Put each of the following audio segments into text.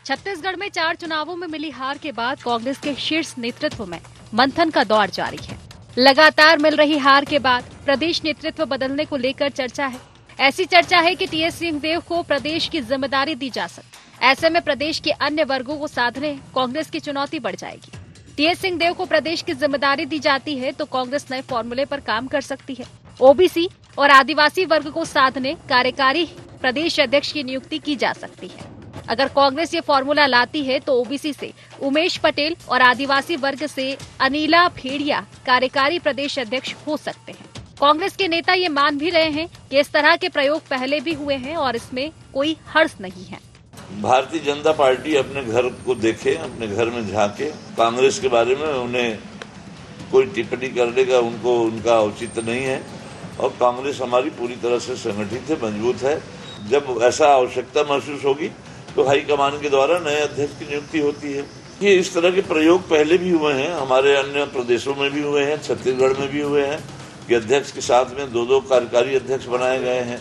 छत्तीसगढ़ में 4 चुनावों में मिली हार के बाद कांग्रेस के शीर्ष नेतृत्व में मंथन का दौर जारी है। लगातार मिल रही हार के बाद प्रदेश नेतृत्व बदलने को लेकर चर्चा है। ऐसी चर्चा है कि टीएस सिंहदेव को प्रदेश की जिम्मेदारी दी जा सकती। ऐसे में प्रदेश के अन्य वर्गों को साधने कांग्रेस की चुनौती बढ़ जाएगी। टीएस सिंहदेव को प्रदेश की जिम्मेदारी दी जाती है तो कांग्रेस नए फॉर्मूले पर काम कर सकती है। ओबीसी और आदिवासी वर्ग को साधने कार्यकारी प्रदेश अध्यक्ष की नियुक्ति की जा सकती है। अगर कांग्रेस ये फॉर्मूला लाती है तो ओबीसी से उमेश पटेल और आदिवासी वर्ग से अनिला भेड़िया कार्यकारी प्रदेश अध्यक्ष हो सकते हैं। कांग्रेस के नेता ये मान भी रहे हैं कि इस तरह के प्रयोग पहले भी हुए हैं और इसमें कोई हर्ष नहीं है। भारतीय जनता पार्टी अपने घर को देखे, अपने घर में झांके। कांग्रेस के बारे में उन्हें कोई टिप्पणी करने का उनका औचित्य नहीं है और कांग्रेस हमारी पूरी तरह से संगठित है, मजबूत है। जब ऐसा आवश्यकता महसूस होगी तो हाईकमान के द्वारा नए अध्यक्ष की नियुक्ति होती है। ये इस तरह के प्रयोग पहले भी हुए हैं, हमारे अन्य प्रदेशों में भी हुए हैं, छत्तीसगढ़ में भी हुए हैं कि अध्यक्ष के साथ में 2-2 कार्यकारी अध्यक्ष बनाए गए हैं।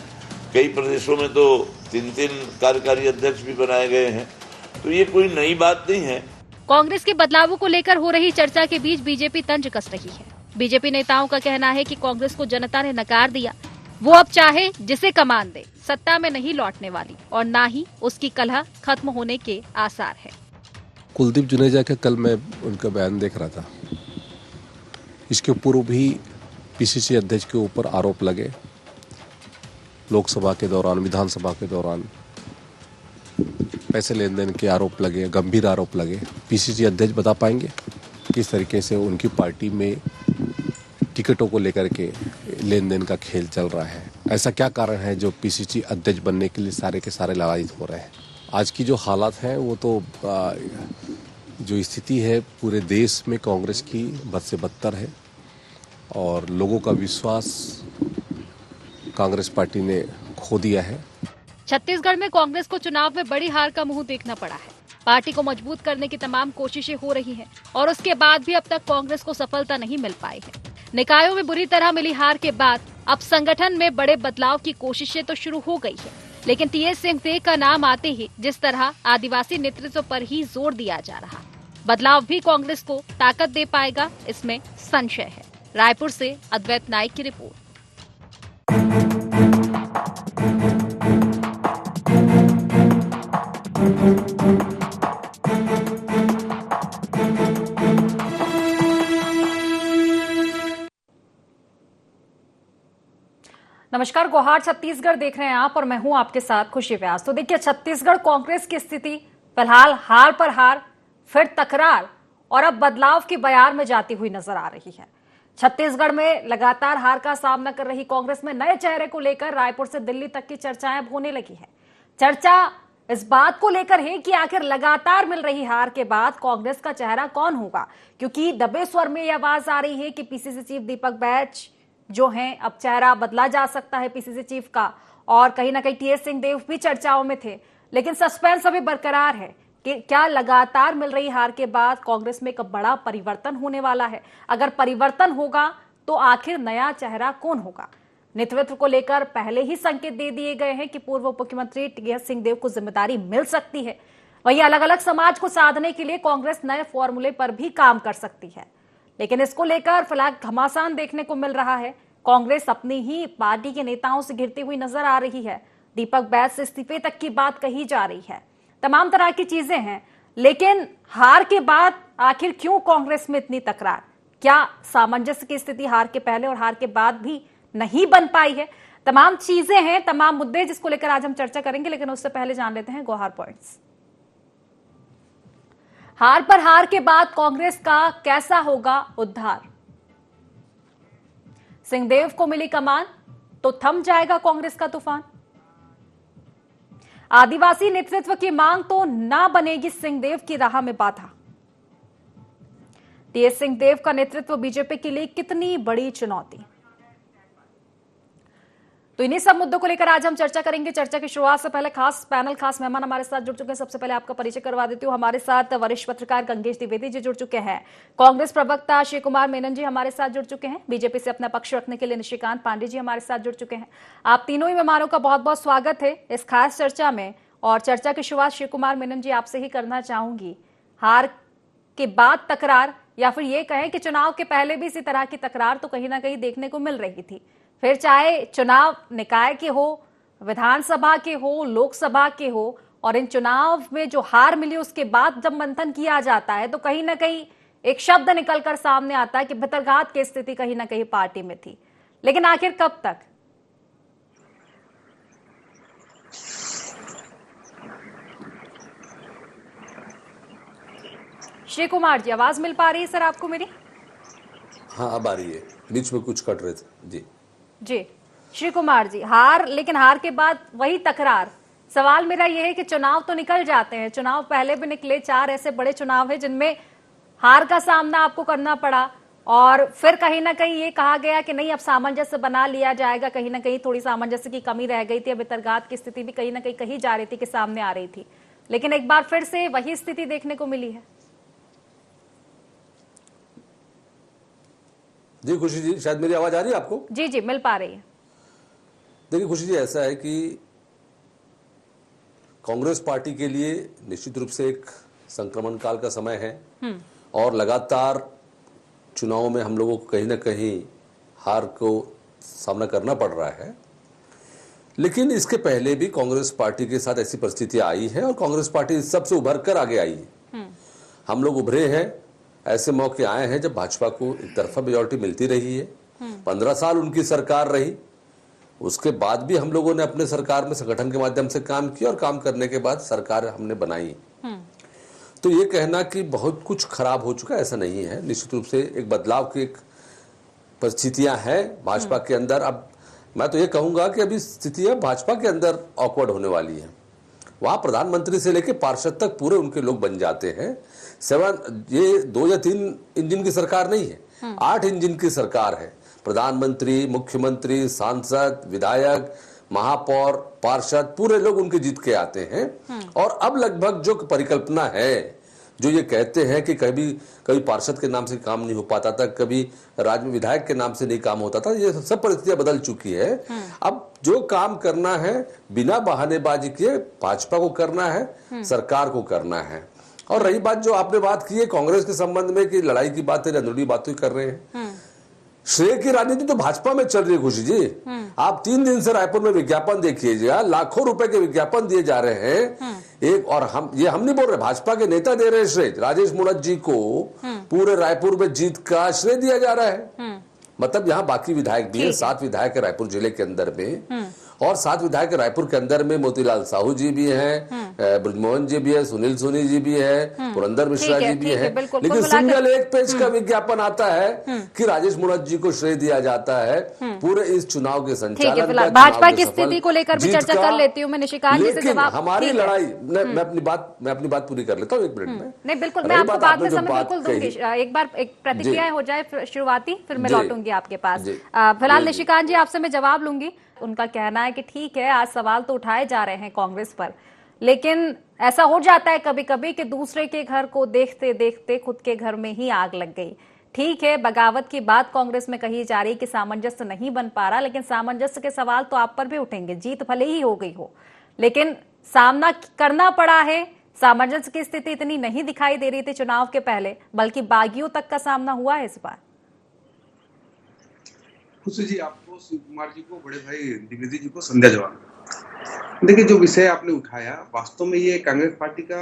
कई प्रदेशों में तो 3-3 कार्यकारी अध्यक्ष भी बनाए गए हैं। तो ये कोई नई बात नहीं है। कांग्रेस के बदलावों को लेकर हो रही चर्चा के बीच बीजेपी तंज कस रही है। बीजेपी नेताओं का कहना है कि कांग्रेस को जनता ने नकार दिया, वो अब चाहे जिसे कमान दे, सत्ता में नहीं लौटने वाली और ना ही उसकी कलह खत्म होने के आसार है। कुलदीप जुनेजा के कल मैं उनका बयान देख रहा था। इसके पूर्व भी पीसीसी अध्यक्ष के ऊपर आरोप लगे, लोकसभा के दौरान, विधानसभा के दौरान पैसे लेन देन के आरोप लगे, गंभीर आरोप लगे। पीसीसी अध्यक्ष बता पाएंगे किस तरीके से उनकी पार्टी में टिकटों को लेकर के लेन देन का खेल चल रहा है? ऐसा क्या कारण है जो पीसीसी अध्यक्ष बनने के लिए सारे के सारे लालायित हो रहे हैं? आज की जो हालात हैं वो तो जो स्थिति है पूरे देश में कांग्रेस की बद से बदतर है और लोगों का विश्वास कांग्रेस पार्टी ने खो दिया है। छत्तीसगढ़ में कांग्रेस को चुनाव में बड़ी हार का मुंह देखना पड़ा है। पार्टी को मजबूत करने की तमाम कोशिशें हो रही हैं और उसके बाद भी अब तक कांग्रेस को सफलता नहीं मिल पाई है। निकायों में बुरी तरह मिली हार के बाद अब संगठन में बड़े बदलाव की कोशिशें तो शुरू हो गई है, लेकिन टीएस सिंहदेव का नाम आते ही जिस तरह आदिवासी नेतृत्व पर ही जोर दिया जा रहा, बदलाव भी कांग्रेस को ताकत दे पाएगा, इसमें संशय है। रायपुर से अद्वैत नाइक की रिपोर्ट। नमस्कार, गोहार छत्तीसगढ़ देख रहे हैं आप और मैं हूं आपके साथ खुशी व्यास। तो देखिए, छत्तीसगढ़ कांग्रेस की स्थिति फिलहाल हार पर हार, फिर तकरार और अब बदलाव की बयार में जाती हुई नजर आ रही है। छत्तीसगढ़ में लगातार हार का सामना कर रही कांग्रेस में नए चेहरे को लेकर रायपुर से दिल्ली तक की चर्चाएं होने लगी है। चर्चा इस बात को लेकर है कि आखिर लगातार मिल रही हार के बाद कांग्रेस का चेहरा कौन होगा, क्योंकि दबे स्वर में यह आवाज आ रही है कि पीसीसी चीफ दीपक बैच जो हैं, अब चेहरा बदला जा सकता है पीसीसी चीफ का, और कहीं ना कहीं टीएस सिंहदेव भी चर्चाओं में थे। लेकिन सस्पेंस अभी बरकरार है कि क्या लगातार मिल रही हार के बाद कांग्रेस में एक बड़ा परिवर्तन होने वाला है। अगर परिवर्तन होगा तो आखिर नया चेहरा कौन होगा। नेतृत्व को लेकर पहले ही संकेत दे दिए गए हैं कि पूर्व मुख्यमंत्री टीएस सिंहदेव को जिम्मेदारी मिल सकती है। वहीं अलग अलग समाज को साधने के लिए कांग्रेस नए फॉर्मूले पर भी काम कर सकती है, लेकिन इसको लेकर फिलहाल घमासान देखने को मिल रहा है। कांग्रेस अपनी ही पार्टी के नेताओं से घिरती हुई नजर आ रही है। दीपक बैच से इस्तीफे तक की बात कही जा रही है। तमाम तरह की चीजें हैं, लेकिन हार के बाद आखिर क्यों कांग्रेस में इतनी तकरार? क्या सामंजस्य की स्थिति हार के पहले और हार के बाद भी नहीं बन पाई है? तमाम चीजें हैं, तमाम मुद्दे जिसको लेकर आज हम चर्चा करेंगे, लेकिन उससे पहले जान लेते हैं गोहार पॉइंट्स। हार पर हार के बाद कांग्रेस का कैसा होगा उद्धार? सिंहदेव को मिली कमान तो थम जाएगा कांग्रेस का तूफान। आदिवासी नेतृत्व की मांग तो ना बनेगी सिंहदेव की राह में बाधा। टीएस सिंहदेव का नेतृत्व बीजेपी के लिए कितनी बड़ी चुनौती। तो इन्हीं सब मुद्दों को लेकर आज हम चर्चा करेंगे। चर्चा की शुरुआत से पहले खास पैनल, खास मेहमान हमारे साथ जुड़ चुके हैं। सबसे पहले आपका परिचय करवा देती हूँ। हमारे साथ वरिष्ठ पत्रकार गंगेश द्विवेदी जी जुड़ चुके हैं। कांग्रेस प्रवक्ता शिव कुमार मेनन जी हमारे साथ जुड़ चुके हैं। बीजेपी से अपना पक्ष रखने के लिए निशिकांत पांडे जी हमारे साथ जुड़ चुके हैं। आप तीनों ही मेहमानों का बहुत बहुत स्वागत है इस खास चर्चा में। और चर्चा की शुरुआत शिव कुमार मेनन जी आपसे ही करना चाहूंगी। हार के बाद तकरार, या फिर ये कहें कि चुनाव के पहले भी इसी तरह की तकरार तो कहीं ना कहीं देखने को मिल रही थी। फिर चाहे चुनाव निकाय के हो, विधानसभा के हो, लोकसभा के हो, और इन चुनाव में जो हार मिली उसके बाद जब मंथन किया जाता है तो कहीं ना कहीं एक शब्द निकलकर सामने आता है कि भितरघात की स्थिति कहीं ना कहीं पार्टी में थी। लेकिन आखिर कब तक? श्री कुमार जी, आवाज मिल पा रही है सर आपको मेरी? हाँ, अब आ रही है, बीच में कुछ कट रहे थे जी। जी श्री कुमार जी, हार, लेकिन हार के बाद वही तकरार। सवाल मेरा यह है कि चुनाव तो निकल जाते हैं, चुनाव पहले भी निकले, 4 ऐसे बड़े चुनाव हैं जिनमें हार का सामना आपको करना पड़ा, और फिर कहीं ना कहीं ये कहा गया कि नहीं अब सामंजस्य बना लिया जाएगा। कहीं ना कहीं थोड़ी सामंजस्य की कमी रह गई थी, अब भितरघात की स्थिति भी कहीं ना कहीं कही जा रही थी कि सामने आ रही थी, लेकिन एक बार फिर से वही स्थिति देखने को मिली है। जी खुशी जी, शायद मेरी आवाज आ रही है आपको? जी जी, मिल पा रही है। देखिए खुशी जी, ऐसा है कि कांग्रेस पार्टी के लिए निश्चित रूप से एक संक्रमण काल का समय है और लगातार चुनावों में हम लोगों को कहीं ना कहीं हार को सामना करना पड़ रहा है। लेकिन इसके पहले भी कांग्रेस पार्टी के साथ ऐसी परिस्थितियां आई है और कांग्रेस पार्टी सबसे उभर कर आगे आई है। हम लोग उभरे हैं, ऐसे मौके आए हैं जब भाजपा को एक तरफा मेजॉरिटी मिलती रही है। 15 साल उनकी सरकार रही, उसके बाद भी हम लोगों ने अपने सरकार में संगठन के माध्यम से काम किया और काम करने के बाद सरकार हमने बनाई। तो ये कहना कि बहुत कुछ खराब हो चुका है, ऐसा नहीं है। निश्चित रूप से एक बदलाव की एक परिस्थितियां हैं भाजपा के अंदर। अब मैं तो ये कहूंगा कि अभी स्थितियां भाजपा के अंदर ऑकवर्ड होने वाली है। वहां प्रधानमंत्री से लेकर पार्षद तक पूरे उनके लोग बन जाते हैं। ये 2 या 3 इंजन की सरकार नहीं है, 8 इंजन की सरकार है। प्रधानमंत्री, मुख्यमंत्री, सांसद, विधायक, महापौर, पार्षद, पूरे लोग उनके जीत के आते हैं। और अब लगभग जो परिकल्पना है, जो ये कहते हैं कि कभी पार्षद के नाम से काम नहीं हो पाता था, कभी राज्य में विधायक के नाम से नहीं काम होता था, ये सब परिस्थितियां बदल चुकी है। अब जो काम करना है बिना बहानेबाजी किए भाजपा को करना है, सरकार को करना है। और रही बात जो आपने बात की है कांग्रेस के संबंध में कि लड़ाई की बातें, रंधुड़ी बातें कर रहे हैं, श्रेय की राजनीति तो भाजपा में चल रही है खुशी जी। आप 3 दिन से रायपुर में विज्ञापन देखिएगा, लाखों रुपए के विज्ञापन दिए जा रहे हैं। एक और हम नहीं बोल रहे, भाजपा के नेता दे रहे हैं श्रेय। राजेश मूणत जी को पूरे रायपुर में जीत का श्रेय दिया जा रहा है। मतलब यहाँ बाकी विधायक भी है, 7 विधायक है रायपुर जिले के अंदर में, और 7 विधायक रायपुर के अंदर में मोतीलाल साहू जी भी हैं, ब्रजमोहन जी भी है, सुनील सोनी जी भी है, पुरंदर मिश्रा जी भी है। लेकिन सिंगल एक पेज का विज्ञापन आता है कि राजेश मूणत जी को श्रेय दिया जाता है पूरे इस चुनाव के संचालन का। भाजपा की स्थिति को लेकर भी चर्चा कर लेती हूँ मैं निशिकांत जी से। जवाब हमारी लड़ाई, मैं अपनी बात पूरी कर लेता हूँ 1 मिनट में। नहीं बिल्कुल, मैं आपको बाद में समय बिल्कुल दूंगी। एक बार एक प्रतिक्रिया हो जाए शुरुआती, फिर मैं लौटूंगी आपके पास। फिलहाल निशिकांत जी आपसे मैं जवाब लूंगी। उनका कहना है कि ठीक है, आज सवाल तो उठाए जा रहे हैं कांग्रेस पर, लेकिन ऐसा हो जाता है कभी कभी कि दूसरे के घर को देखते देखते खुद के घर में ही आग लग गई। ठीक है, बगावत की बात कांग्रेस में कही जा रही कि सामंजस्य नहीं बन पा रहा, लेकिन सामंजस्य के सवाल तो आप पर भी उठेंगे। जीत भले ही हो गई हो, लेकिन सामना करना पड़ा है। सामंजस्य की स्थिति इतनी नहीं दिखाई दे रही थी चुनाव के पहले, बल्कि बागियों तक का सामना हुआ है इस बार। खुशी जी, आपको, शिव कुमार जी को, बड़े भाई द्विवेदी जी को संध्या जवाब। देखिए, जो विषय आपने उठाया, वास्तव में ये कांग्रेस पार्टी का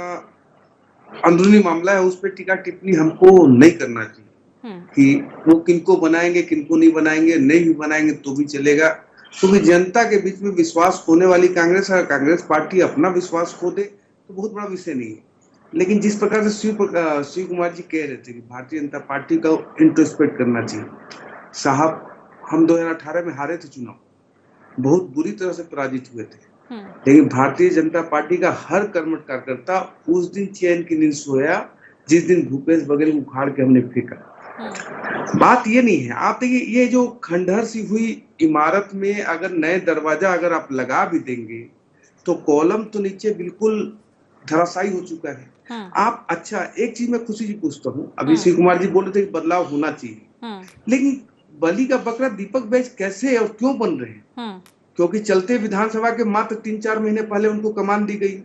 अंदरूनी मामला है, उस पर टीका टिप्पणी हमको नहीं करना चाहिए कि वो किनको बनाएंगे, किनको नहीं बनाएंगे, नहीं भी बनाएंगे तो भी चलेगा, क्योंकि जनता के बीच में विश्वास खोने वाली कांग्रेस है। कांग्रेस पार्टी अपना विश्वास खो दे तो बहुत बड़ा विषय नहीं है। लेकिन जिस प्रकार से शिव कुमार जी कह रहे थे कि भारतीय जनता पार्टी को इंट्रोस्पेक्ट करना चाहिए, साहब हम 2018 में हारे थे चुनाव, बहुत बुरी तरह से पराजित हुए थे, लेकिन भारतीय जनता पार्टी का हर कर्मठ कार्यकर्ता उस दिन चैन की नींद सोया जिस दिन भूपेश बघेल को उखाड़ के हमने फेंका। बात ये नहीं है। आप देखिए, ये जो खंडहर सी हुई इमारत में अगर नए दरवाजा अगर आप लगा भी देंगे तो कॉलम तो नीचे बिल्कुल धराशायी हो चुका है। आप अच्छा, एक चीज मैं खुशी जी पूछता हूँ, अभी शिव कुमार जी बोल रहे थे कि बदलाव होना चाहिए, लेकिन बलि का बकरा दीपक बैज कैसे और क्यों बन रहे हैं? क्योंकि चलते विधानसभा के मात्र 3-4 महीने पहले उनको कमान दी गई।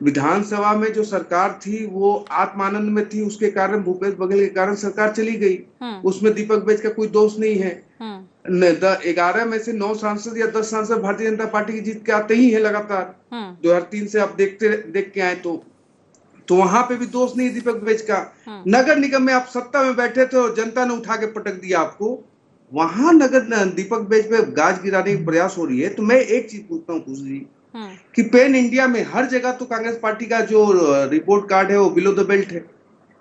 विधानसभा में जो सरकार थी वो आत्मानंद में थी, उसके कारण भूपेश बघेल के कारण सरकार चली गई। उसमें दीपक बैज का कोई दोष नहीं है। 11 में से 9 सांसद या 10 सांसद भारतीय जनता पार्टी की जीत के आते ही है लगातार। 2003 से आप देख के आए तो वहां पे भी दोष नहीं दीपक बैज का। नगर निगम में आप सत्ता में बैठे थे और जनता ने उठा के पटक दिया आपको, वहां नगर दीपक बैज पे गाज गिराने की प्रयास हो रही है। तो मैं एक चीज पूछता हूँ खुशी जी कि पैन इंडिया में हर जगह तो कांग्रेस पार्टी का जो रिपोर्ट कार्ड है वो बिलो द बेल्ट है।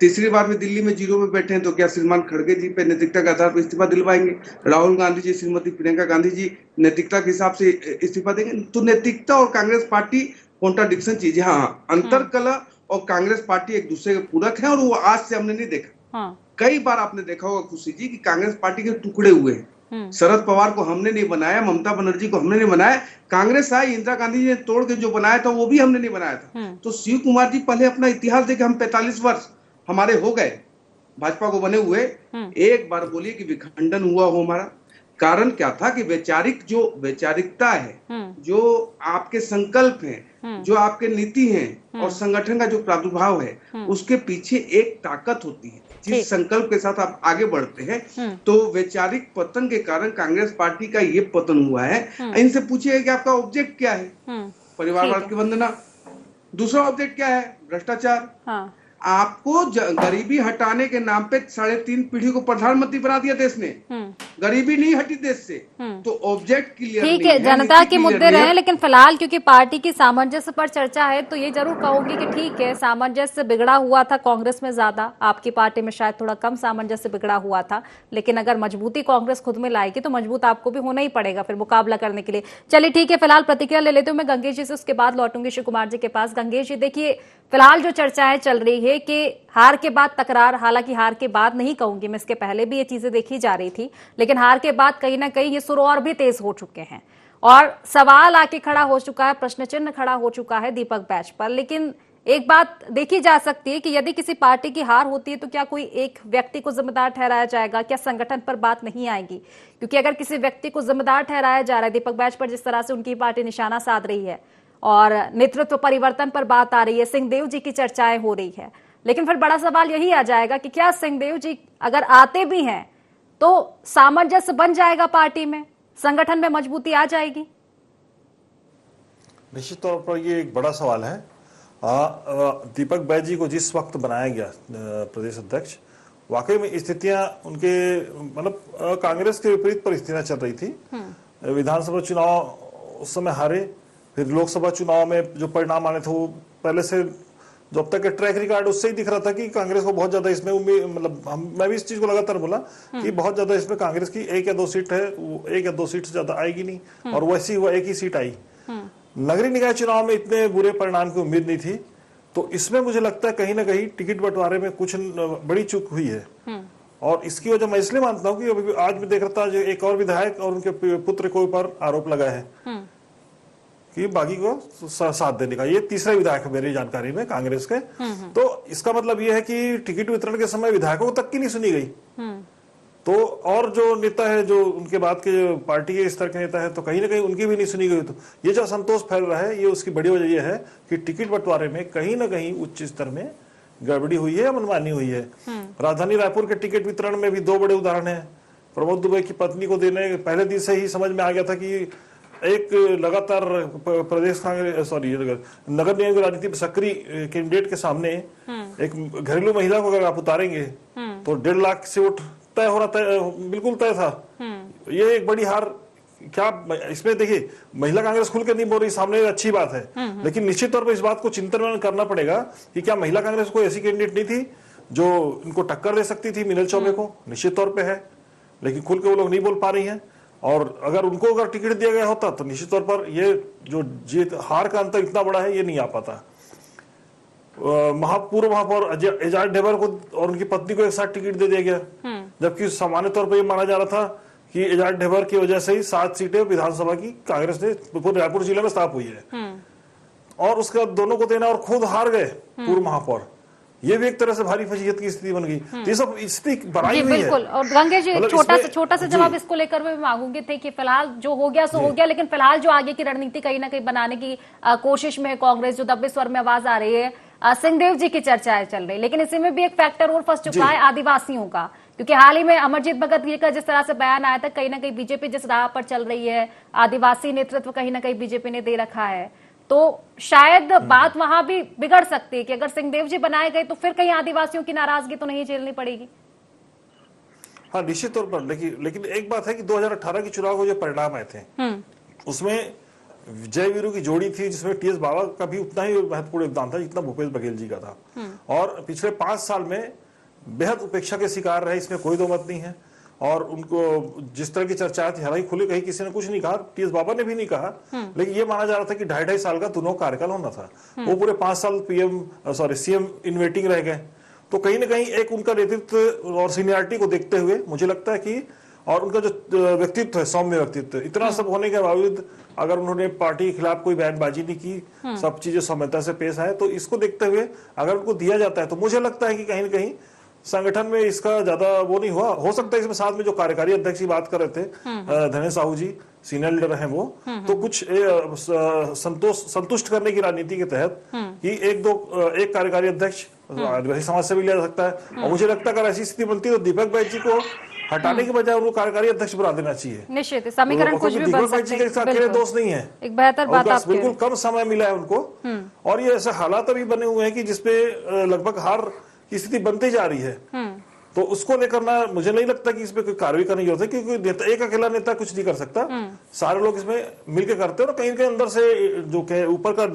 तीसरी बार में दिल्ली में 0 में बैठे हैं, तो क्या श्रीमान खड़गे जी पे नैतिकता के आधार पर इस्तीफा दिलवाएंगे? राहुल गांधी जी, श्रीमती प्रियंका गांधी जी नैतिकता के हिसाब से इस्तीफा देंगे? तो नैतिकता और कांग्रेस पार्टी कॉन्ट्राडिक्शन चीजें। हाँ, अंतरकलह और कांग्रेस पार्टी एक दूसरे के पूरक है, और वो आज से हमने नहीं देखा। कई बार आपने देखा होगा खुशी जी कि कांग्रेस पार्टी के टुकड़े हुए हैं। शरद पवार को हमने नहीं बनाया, ममता बनर्जी को हमने नहीं बनाया, कांग्रेस आई, इंदिरा गांधी जी ने तोड़ के जो बनाया था वो भी हमने नहीं बनाया था। तो शिव कुमार जी पहले अपना इतिहास देखे। हम 45 वर्ष हमारे हो गए भाजपा को बने हुए, एक बार बोलिए कि विखंडन हुआ हो हमारा? कारण क्या था कि वैचारिकता है, जो आपके संकल्प हैं, जो आपके नीति हैं और संगठन का जो प्रादुर्भाव है, उसके पीछे एक ताकत होती है। जिस संकल्प के साथ आप आगे बढ़ते हैं, तो वैचारिक पतन के कारण कांग्रेस पार्टी का ये पतन हुआ है। इनसे पूछिए कि आपका ऑब्जेक्ट क्या है? परिवारवाद की वंदना। दूसरा ऑब्जेक्ट क्या है? भ्रष्टाचार। आपको गरीबी हटाने के नाम पे 3.5 पीढ़ी को प्रधानमंत्री बना दिया देश ने। गरीबी नहीं हटी देश से, तो ऑब्जेक्ट क्लियर ठीक है, जनता के मुद्दे रहे। लेकिन फिलहाल क्योंकि पार्टी की सामंजस्य पर चर्चा है, तो ये जरूर कहूंगी कि ठीक है, सामंजस्य बिगड़ा हुआ था कांग्रेस में ज्यादा, आपकी पार्टी में शायद थोड़ा कम सामंजस्य बिगड़ा हुआ था। लेकिन अगर मजबूती कांग्रेस खुद में लाएगी तो मजबूत आपको भी होना ही पड़ेगा फिर मुकाबला करने के लिए। चलिए ठीक है, फिलहाल प्रतिक्रिया ले लेते हूँ मैं गंगेश जी से, उसके बाद लौटूंगी शिव कुमार जी के पास। गंगेश जी, देखिए फिलहाल जो चर्चाएं चल रही है कि हार के बाद तकरार, हालांकि हार के बाद नहीं कहूंगी मैं, इसके पहले भी ये चीजें देखी जा रही थी, लेकिन हार के बाद कहीं ना कहीं ये सुर और भी तेज हो चुके हैं और सवाल आके खड़ा हो चुका है, प्रश्न चिन्ह खड़ा हो चुका है दीपक बैज पर। लेकिन एक बात देखी जा सकती है कि यदि किसी पार्टी की हार होती है तो क्या कोई एक व्यक्ति को जिम्मेदार ठहराया जाएगा? क्या संगठन पर बात नहीं आएगी? क्योंकि अगर किसी व्यक्ति को जिम्मेदार ठहराया जा रहा है दीपक बैज पर, जिस तरह से उनकी पार्टी निशाना साध रही है और नेतृत्व परिवर्तन पर बात आ रही है, सिंहदेव जी की चर्चाएं हो रही है, लेकिन फिर बड़ा सवाल यही आ जाएगा कि क्या सिंहदेव जी अगर आते भी हैं तो सामंजस्य बन जाएगा पार्टी में, संगठन में मजबूती आ जाएगी? निश्चित तौर पर ये एक बड़ा सवाल है। दीपक बैज जी को जिस वक्त बनाया गया प्रदेश अध्यक्ष, वाकई में स्थितियां उनके मतलब कांग्रेस के विपरीत परिस्थितियां चल रही थी। विधानसभा चुनाव उस समय हारे, फिर लोकसभा चुनाव में जो परिणाम आने थे वो पहले से जो अब तक के ट्रैक रिकॉर्ड उससे ही दिख रहा था कि कांग्रेस को बहुत ज्यादा इसमें मतलब मैं भी इस चीज को लगातार बोला कि बहुत ज्यादा इसमें कांग्रेस की 1 या 2 सीट है, वो 1 या 2 सीट से ज्यादा आएगी नहीं, और वैसी हुआ 1 ही सीट आई। नगरीय निकाय चुनाव में इतने बुरे परिणाम की उम्मीद नहीं थी, तो इसमें मुझे लगता है कहीं ना कहीं टिकट बंटवारे में कुछ बड़ी चूक हुई है। और इसकी वजह मैं इसलिए मानता हूँ कि आज भी देख रहा था जो एक और विधायक और उनके पुत्र के ऊपर आरोप लगा है कि बागी को साथ देने का। ये तीसरा विधायक है मेरी जानकारी में कांग्रेस के। तो इसका मतलब ये है कि टिकट वितरण के समय विधायकों तक की नहीं सुनी गई। तो और जो नेता है, जो उनके बाद के पार्टी के स्तर के नेता है, तो कहीं ना कहीं उनकी भी नहीं सुनी गई। तो ये जो असंतोष फैल रहा है, ये उसकी बड़ी वजह यह है कि टिकट बंटवारे में कहीं ना कहीं उच्च स्तर में गड़बड़ी हुई है, मनमानी हुई है। राजधानी रायपुर के टिकट वितरण में भी 2 बड़े उदाहरण है। प्रमोद दुबे की पत्नी को देने पहले दिन से ही समझ में आ गया था कि एक लगातार प्रदेश कांग्रेस नगर निगम की राजनीति सक्रिय कैंडिडेट के सामने एक घरेलू महिला को अगर आप उतारेंगे तो 1.5 लाख से वोट तय हो रहा था, बिल्कुल तय था। ये एक बड़ी हार। क्या इसमें देखिए, महिला कांग्रेस खुल कर नहीं बोल रही, सामने अच्छी बात है, लेकिन निश्चित तौर पर इस बात को चिंतन करना पड़ेगा कि क्या महिला कांग्रेस को ऐसी कैंडिडेट नहीं थी जो इनको टक्कर दे सकती थी मिनल चौबे को? निश्चित तौर पे है, लेकिन खुल के वो लोग नहीं बोल पा रही हैं। और अगर उनको अगर टिकट दिया गया होता तो निश्चित तौर पर ये जो जीत हार का अंतर इतना बड़ा है, ये नहीं आ पाता। पूर्व महापौर एजाज ढेबर को और उनकी पत्नी को एक साथ टिकट दे दिया गया, जबकि सामान्य तौर पर यह माना जा रहा था कि एजाज ढेबर की वजह से ही 7 सीटें विधानसभा की कांग्रेस ने पूरे रायपुर जिले में स्थापित हुई है, और उसके बाद दोनों को देना और खुद हार गए पूर्व महापौर। ये भी एक तरह से भारी फजीहत की स्थिति बन गई। ये सब स्थिति बनाई हुई है। बिल्कुल। और गंगे जी, छोटा सा जवाब इसको लेकर मैं मांगूंगी थे कि फिलहाल जो हो गया सो हो गया, लेकिन फिलहाल जो आगे की रणनीति कहीं ना कहीं बनाने की कोशिश में कांग्रेस, जो दबे स्वर में आवाज आ रही है, सिंहदेव जी की चर्चाएं चल रही, लेकिन इसी में भी एक फैक्टर और फंस चुका है आदिवासियों का, क्योंकि हाल ही में अमरजीत भगत जी का जिस तरह से बयान आया था, कहीं ना कहीं बीजेपी जिस राह पर चल रही है, आदिवासी नेतृत्व कहीं ना कहीं बीजेपी ने दे रखा है, तो शायद बात वहां भी बिगड़ सकती है कि अगर सिंहदेव जी बनाए गए तो फिर कहीं आदिवासियों की नाराजगी तो नहीं झेलनी पड़ेगी। हाँ, निश्चित तौर पर। लेकिन एक बात है कि 2018 के चुनाव के जो परिणाम आए थे उसमें जय वीरू की जोड़ी थी, जिसमें टीएस बाबा का भी उतना ही महत्वपूर्ण योगदान था जितना भूपेश बघेल जी का था, और पिछले 5 साल में बेहद उपेक्षा के शिकार रहे, इसमें कोई दो मत नहीं है। और उनको जिस तरह की चर्चाएं थी, हालांकि खुले कहीं किसी ने कुछ नहीं कहा, टीएस बाबा ने भी नहीं कहा, लेकिन ये माना जा रहा था कि 2.5 साल का दोनों कार्यकाल होना था। वो पूरे 5 साल सीएम इन वेटिंग रह गए। तो कहीं ना कहीं एक उनका नेतृत्व और सीनियरिटी को देखते हुए मुझे लगता है कि, और उनका जो व्यक्तित्व है, सौम्य व्यक्तित्व, इतना सब होने के बावजूद अगर उन्होंने पार्टी के खिलाफ कोई बयानबाजी नहीं की, सब चीजें सौम्यता से पेश आए, तो इसको देखते हुए अगर उनको दिया जाता है तो मुझे लगता है कि कहीं ना कहीं संगठन में इसका ज्यादा वो नहीं हुआ। हो सकता है इसमें साथ में जो कार्यकारी अध्यक्ष की बात कर रहे थे, धनेश साहू जी सीनियर लीडर हैं वो, तो कुछ संतुष्ट करने की रणनीति के तहत कि एक कार्यकारी अध्यक्ष आदिवासी समाज से भी लिया जा सकता है। और मुझे लगता है अगर ऐसी स्थिति बनती है तो दीपक बैज जी को हटाने के बजाय उनको कार्यकारी अध्यक्ष बना देना चाहिए। निश्चित समीकरण कुछ भी बन सकते हैं, अकेले दोस्त नहीं है, एक बेहतर बात आप बिल्कुल कम समय मिला है उनको, और ये ऐसे हालात अभी बने हुए हैं कि जिसपे लगभग हार की स्थिति बनती जा रही है। तो उसको लेकर ना, मुझे नहीं लगता कि इसमें कोई कार्रवाई करने की जरूरत है, क्योंकि नेता, एक अकेला नेता कुछ नहीं कर सकता, सारे लोग इसमें मिलकर करते हैं। और कहीं अंदर से जो ऊपर का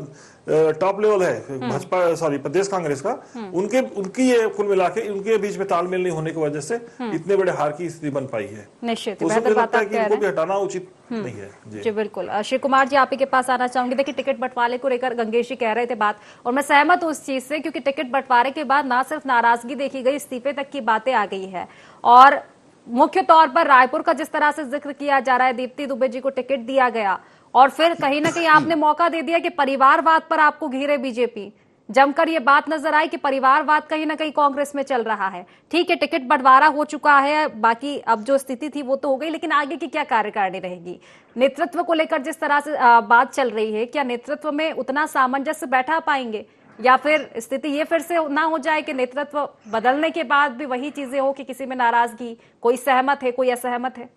टॉप लेवल है भाजपा, प्रदेश कांग्रेस का, उनकी ये कुल मिला के उनके बीच में तालमेल नहीं होने की वजह से इतने बड़े हार की स्थिति बन पाई है। निश्चित तो मुझे लगता है कि इनको भी हटाना उचित नहीं है। जी बिल्कुल। श्री कुमार जी, आप ही के पास आना चाहूंगी। देखिए, टिकट बंटवारे को लेकर गंगेश जी कह रहे थे बात, और मैं सहमत हूं उस चीज से, क्योंकि टिकट बंटवारे के बाद ना सिर्फ नाराजगी देखी गई, इस्तीफे तक की बातें आ गई है। और मुख्य तौर पर रायपुर का जिस तरह से जिक्र किया जा रहा है, दीप्ति दुबे जी को टिकट दिया गया, और फिर कहीं ना कहीं आपने मौका दे दिया कि परिवारवाद पर आपको घेरे बीजेपी। जमकर ये बात नजर आई कि परिवारवाद कहीं ना कहीं कांग्रेस में चल रहा है। ठीक है, टिकट बंटवारा हो चुका है, बाकी अब जो स्थिति थी वो तो हो गई, लेकिन आगे की क्या कार्यकारिणी रहेगी? नेतृत्व को लेकर जिस तरह से बात चल रही है, क्या नेतृत्व में उतना सामंजस्य बैठा पाएंगे, या फिर स्थिति ये फिर से ना हो जाए कि नेतृत्व बदलने के बाद भी वही चीजें हो कि किसी में नाराजगी, कोई सहमत है, कोई असहमत है?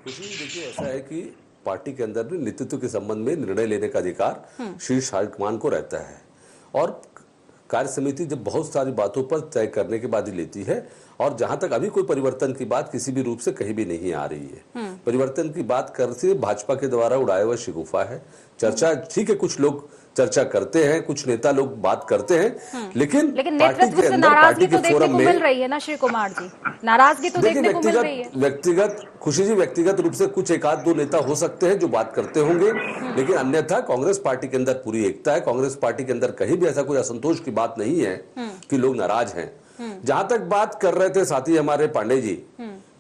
देखिए, ऐसा है कि पार्टी के अंदर नेतृत्व के संबंध में निर्णय लेने का अधिकार शीर्ष हाईकमान को रहता है, और कार्य समिति जब बहुत सारी बातों पर तय करने के बाद ही लेती है। और जहां तक अभी कोई परिवर्तन की बात किसी भी रूप से कहीं भी नहीं आ रही है। परिवर्तन की बात करते भाजपा के द्वारा उड़ाया हुआ शिगुफा है। चर्चा ठीक है, कुछ लोग चर्चा करते हैं, कुछ नेता लोग बात करते हैं, लेकिन नेतृत्व से नाराजगी तो देखने को मिल रही है ना श्री कुमार जी, नाराजगी तो देखने को मिल रही है। व्यक्तिगत खुशी जी, व्यक्तिगत रूप से कुछ एक आध दो नेता हो सकते हैं जो बात करते होंगे, लेकिन अन्यथा कांग्रेस पार्टी के अंदर पूरी एकता है। कांग्रेस पार्टी के अंदर कहीं भी ऐसा कोई असंतोष की बात नहीं है कि लोग नाराज हैं। जहां तक बात कर रहे थे साथी हमारे पांडे जी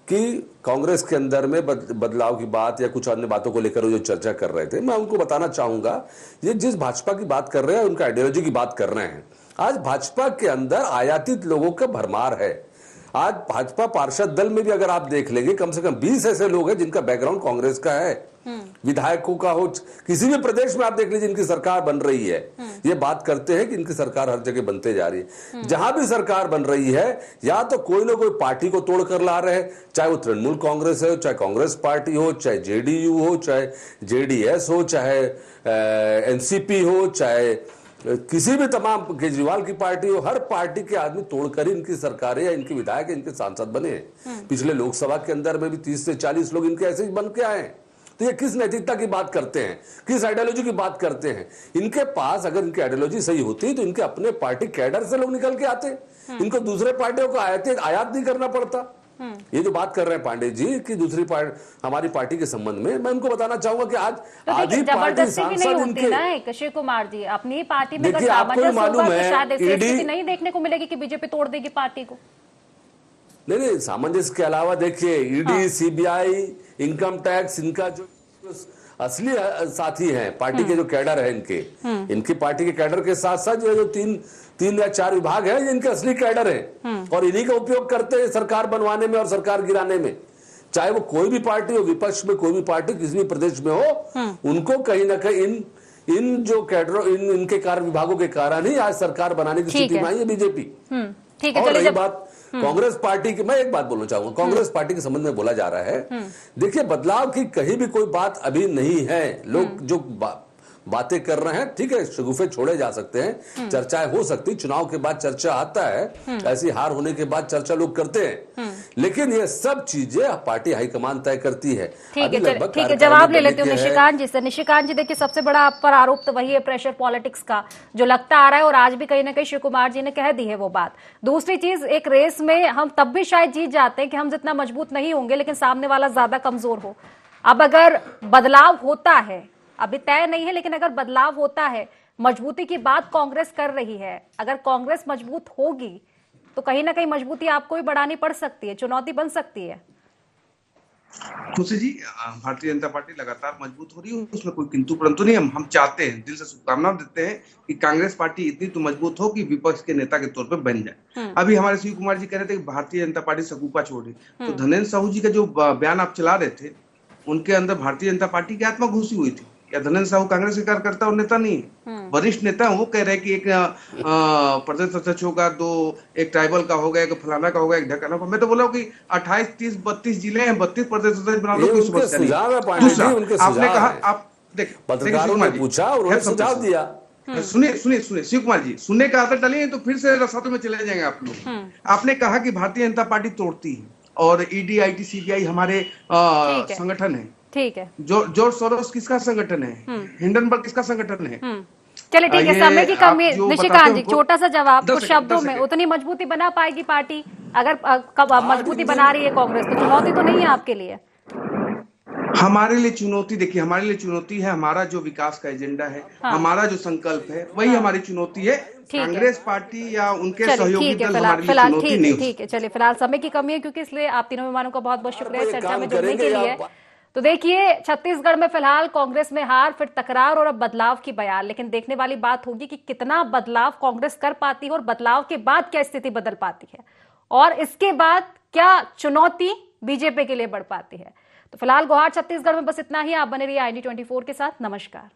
कि कांग्रेस के अंदर में बदलाव की बात या कुछ अन्य बातों को लेकर जो चर्चा कर रहे थे, मैं उनको बताना चाहूंगा, ये जिस भाजपा की बात कर रहे हैं, उनका आइडियोलॉजी की बात कर रहे हैं। आज भाजपा के अंदर आयातित लोगों का भरमार है। आज भाजपा पार्षद दल में भी अगर आप देख लेंगे, कम से कम 20 ऐसे लोग हैं जिनका बैकग्राउंड कांग्रेस का है, विधायकों का हो, किसी भी प्रदेश में आप देख लीजिए इनकी सरकार बन रही है। ये बात करते हैं कि इनकी सरकार हर जगह बनते जा रही है। जहां भी सरकार बन रही है, या तो कोई ना कोई पार्टी को तोड़ कर ला रहे हैं, चाहे वो तृणमूल कांग्रेस है, चाहे कांग्रेस पार्टी हो, चाहे जेडीयू हो, चाहे जेडीएस हो, चाहे एनसीपी हो, चाहे किसी भी तमाम केजरीवाल की पार्टी हो, हर पार्टी के आदमी तोड़कर ही इनकी सरकारें या इनके विधायक इनके सांसद बने हैं। पिछले लोकसभा के अंदर में भी 30 से 40 लोग इनके ऐसे ही बन के आए। तो ये किस नैतिकता की बात करते हैं, किस आइडियोलॉजी की बात करते हैं? इनके पास अगर इनकी आइडियोलॉजी सही होती तो इनके अपने पार्टी कैडर से लोग निकल के आते, इनको दूसरे पार्टियों को आयात नहीं करना पड़ता। ये जो बात कर रहे हैं पांडे जी कि दूसरी हमारी पार्टी के संबंध में, मैं उनको बताना चाहूंगा कि आज तो आधी पार्टी जबरदस्ती भी नहीं सांसद होती इनके, ना शिव कुमार जी, अपनी ही पार्टी में अगर देखिए आपको भी सामंजस्य मालूम होगा तो है शायद ऐसी ईडी, स्थिति नहीं देखने को मिलेगी कि बीजेपी तोड़ देगी पार्टी को। नहीं सामंजस्य के अलावा देखिए ईडी, सीबीआई, इनकम टैक्स, इनका जो असली साथी हैं पार्टी के जो कैडर है इनकी पार्टी के कैडर के साथ साथ जो तीन या चार विभाग है, इनके असली कैडर है और इन्हीं का उपयोग करते हैं सरकार बनवाने में और सरकार गिराने में। चाहे वो कोई भी पार्टी हो, विपक्ष में कोई भी पार्टी किसी भी प्रदेश में हो, उनको कहीं ना कहीं इन जो कैडरों इनके कार्य विभागों के कारण ही आज सरकार बनाने की स्थिति में आई है बीजेपी। ठीक है, और चलिए रही बात कांग्रेस पार्टी की, मैं एक बात बोलना चाहूंगा, कांग्रेस पार्टी के संबंध में बोला जा रहा है, देखिए बदलाव की कहीं भी कोई बात अभी नहीं है। लोग जो बातें कर रहे हैं, ठीक है, शगुफे छोड़े जा सकते हैं, चर्चाएं हो सकती, चुनाव के बाद चर्चा आता है, ऐसी हार होने के बाद चर्चा लोग करते हैं, लेकिन ये सब चीजें पार्टी हाईकमान तय करती है। ठीक है, जवाब ले लेते हो निशिकांत जी से। निशिकांत जी, देखिए सबसे बड़ा आप पर आरोप तो वही है प्रेशर पॉलिटिक्स का, जो लगता आ रहा है और आज भी कहीं ना कहीं शिव कुमार जी ने कह दी है वो बात। दूसरी चीज, एक रेस में हम तब भी शायद जीत जाते हैं कि हम जितना मजबूत नहीं होंगे लेकिन सामने वाला ज्यादा कमजोर हो। अब अगर बदलाव होता है, अभी तय नहीं है, लेकिन अगर बदलाव होता है, मजबूती की बात कांग्रेस कर रही है, अगर कांग्रेस मजबूत होगी तो कहीं ना कहीं मजबूती आपको भी बढ़ानी पड़ सकती है, चुनौती बन सकती है। तुलसी जी, भारतीय जनता पार्टी लगातार मजबूत हो रही है, उसमें कोई किंतु परंतु नहीं। हम चाहते हैं, दिल से शुभकामनाएं देते हैं कि कांग्रेस पार्टी इतनी तो मजबूत हो कि विपक्ष के नेता के तौर पे बन जाए। अभी हमारे शिव कुमार जी कह रहे थे कि भारतीय जनता पार्टी सकुपा छोड़ रही, तो धनेन्द्र साहू जी का जो बयान आप चला रहे थे, उनके अंदर भारतीय जनता पार्टी की आत्मा घुसी हुई थी। या धनेन्द्र साहू कांग्रेस के कार्यकर्ता और नेता नहीं है, वरिष्ठ नेता है। वो कह रहे हैं कि एक प्रदेश अध्यक्ष होगा, एक ट्राइबल का होगा, एक फलाना का होगा, एक ढकाना का। मैं तो बोला कि 28, 30, 32 जिले हैं, 32 प्रदेश अध्यक्ष बना लो, कोई समस्या नहीं। दूसरा, आपने कहा, आप पत्रकारों ने पूछा और उन्होंने सुझाव दिया। सुनिए शिव कुमार जी, सुनने का आदत डालिए तो फिर से रसातों में चले जाएंगे आप लोग। आपने कहा कि भारतीय जनता पार्टी तोड़ती है और ईडी, आईटी, सीबीआई हमारे संगठन है। ठीक है, जॉर्ज सोरोस किसका संगठन है? हिंडनबर्ग किसका संगठन है? चलिए ठीक है, समय की कमी। निशिकांत जी, छोटा सा जवाब कुछ शब्दों में। उतनी मजबूती बना पाएगी पार्टी अगर मजबूती बना रही है कांग्रेस, तो चुनौती तो नहीं है आपके लिए? हमारे लिए चुनौती, देखिए हमारे लिए चुनौती है हमारा जो विकास का एजेंडा है, हमारा जो संकल्प है, वही हमारी चुनौती है। कांग्रेस पार्टी या उनके सहयोगी दल हमारे लिए चुनौती नहीं। ठीक है, चलिए फिलहाल समय की कमी है, क्योंकि इसलिए आप तीनों मेहमानों का बहुत बहुत शुक्रिया चर्चा में जुड़ने के लिए। तो देखिए, छत्तीसगढ़ में फिलहाल कांग्रेस में हार, फिर तकरार और अब बदलाव की बयान। लेकिन देखने वाली बात होगी कि कितना बदलाव कांग्रेस कर पाती है और बदलाव के बाद क्या स्थिति बदल पाती है, और इसके बाद क्या चुनौती बीजेपी के लिए बढ़ पाती है। तो फिलहाल गुहार छत्तीसगढ़ में बस इतना ही। आप बने रहिए ID24 के साथ। नमस्कार।